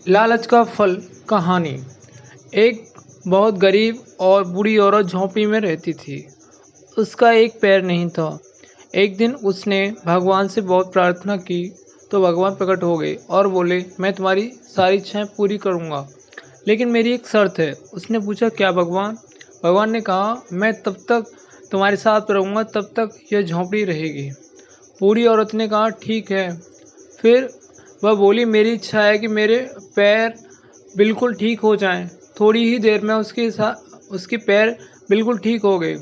लालच का फल कहानी। एक बहुत गरीब और बूढ़ी औरत झोंपड़ी में रहती थी। उसका एक पैर नहीं था। एक दिन उसने भगवान से बहुत प्रार्थना की तो भगवान प्रकट हो गए और बोले, मैं तुम्हारी सारी इच्छाएं पूरी करूंगा, लेकिन मेरी एक शर्त है। उसने पूछा, क्या भगवान? भगवान ने कहा, मैं तब तक तुम्हारे साथ रहूंगा तब तक यह झोंपड़ी रहेगी। बूढ़ी औरत ने कहा, ठीक है। फिर वह बोली, मेरी इच्छा है कि मेरे पैर बिल्कुल ठीक हो जाएं। थोड़ी ही देर में उसके पैर बिल्कुल ठीक हो गए।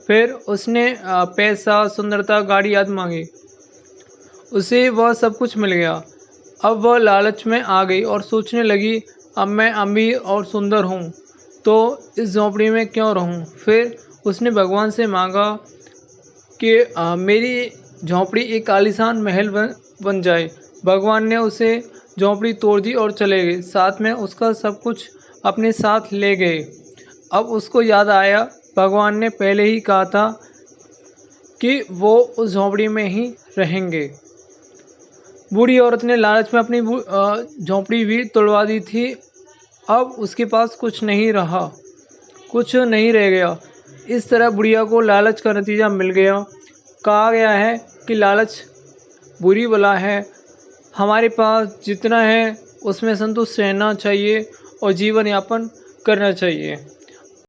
फिर उसने पैसा, सुंदरता, गाड़ी आदि मांगी। उसे वह सब कुछ मिल गया। अब वह लालच में आ गई और सोचने लगी, अब मैं अमीर और सुंदर हूँ तो इस झोंपड़ी में क्यों रहूँ। फिर उसने भगवान से मांगा कि मेरी झोंपड़ी एक आलीशान महल बन जाए। भगवान ने उसे झोंपड़ी तोड़ दी और चले गए, साथ में उसका सब कुछ अपने साथ ले गए। अब उसको याद आया, भगवान ने पहले ही कहा था कि वो उस झोंपड़ी में ही रहेंगे। बूढ़ी औरत ने लालच में अपनी झोंपड़ी भी तोड़वा दी थी। अब उसके पास कुछ नहीं रहा, कुछ नहीं रह गया। इस तरह बुढ़िया को लालच का नतीजा मिल गया। कहा गया है कि लालच बुरी बला है। हमारे पास जितना है उसमें संतुष्ट रहना चाहिए और जीवन यापन करना चाहिए।